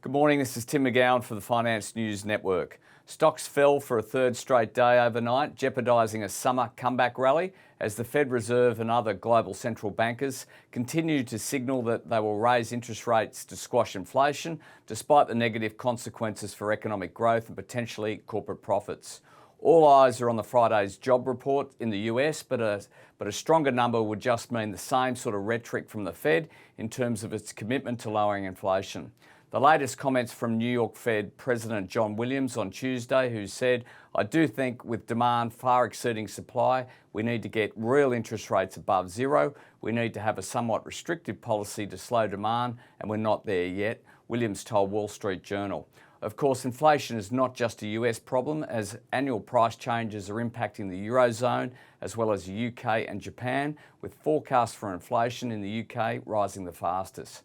Good morning, this is Tim McGowan for the Finance News Network. Stocks fell for a third straight day overnight, jeopardising a summer comeback rally as the Fed Reserve and other global central bankers continue to signal that they will raise interest rates to squash inflation, despite the negative consequences for economic growth and potentially corporate profits. All eyes are on the Friday's job report in the US, but a stronger number would just mean the same sort of rhetoric from the Fed in terms of its commitment to lowering inflation. The latest comments from New York Fed President John Williams on Tuesday, who said, "I do think with demand far exceeding supply, we need to get real interest rates above zero. We need to have a somewhat restrictive policy to slow demand, and we're not there yet," Williams told Wall Street Journal. Of course, inflation is not just a US problem, as annual price changes are impacting the Eurozone as well as the UK and Japan, with forecasts for inflation in the UK rising the fastest.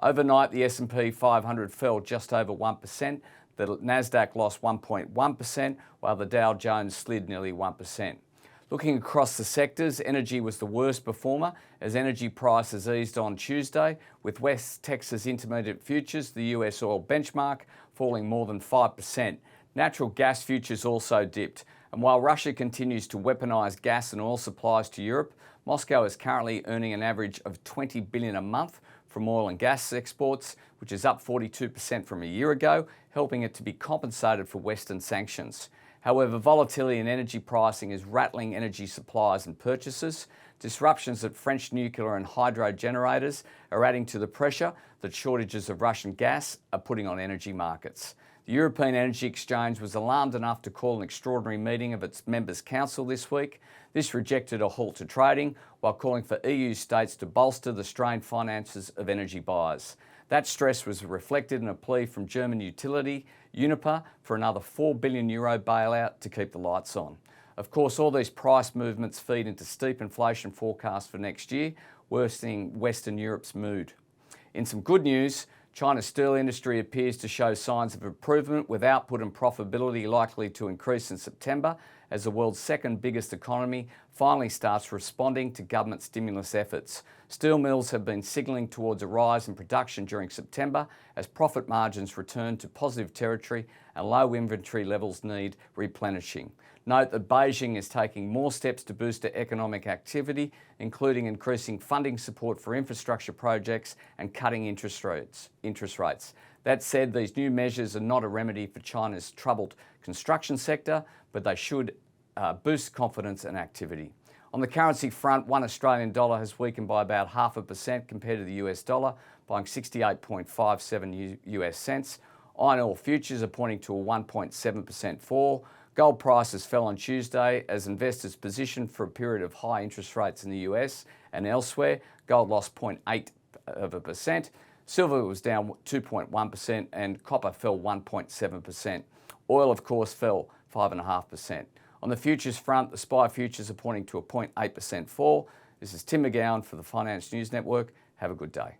Overnight, the S&P 500 fell just over 1%, the Nasdaq lost 1.1%, while the Dow Jones slid nearly 1%. Looking across the sectors, energy was the worst performer as energy prices eased on Tuesday, with West Texas Intermediate futures, the US oil benchmark, falling more than 5%. Natural gas futures also dipped. And while Russia continues to weaponise gas and oil supplies to Europe, Moscow is currently earning an average of $20 billion a month from oil and gas exports, which is up 42% from a year ago, helping it to be compensated for Western sanctions. However, volatility in energy pricing is rattling energy supplies and purchases. Disruptions at French nuclear and hydro generators are adding to the pressure that shortages of Russian gas are putting on energy markets. The European Energy Exchange was alarmed enough to call an extraordinary meeting of its members' council this week. This rejected a halt to trading while calling for EU states to bolster the strained finances of energy buyers. That stress was reflected in a plea from German utility Uniper for another €4 billion bailout to keep the lights on. Of course, all these price movements feed into steep inflation forecasts for next year, worsening Western Europe's mood. In some good news, China's steel industry appears to show signs of improvement, with output and profitability likely to increase in September as the world's second biggest economy finally starts responding to government stimulus efforts. Steel mills have been signalling towards a rise in production during September as profit margins return to positive territory and low inventory levels need replenishing. Note that Beijing is taking more steps to boost economic activity, including increasing funding support for infrastructure projects and cutting interest rates. That said, these new measures are not a remedy for China's troubled construction sector, but they should boost confidence and activity. On the currency front, one Australian dollar has weakened by about 0.5% compared to the US dollar, buying 68.57 US cents. Iron ore futures are pointing to a 1.7% fall. Gold prices fell on Tuesday as investors positioned for a period of high interest rates in the US and elsewhere. Gold lost 0.8%. Silver was down 2.1% and copper fell 1.7%. Oil, of course, fell 5.5%. On the futures front, the SPI futures are pointing to a 0.8% fall. This is Tim McGowan for the Finance News Network. Have a good day.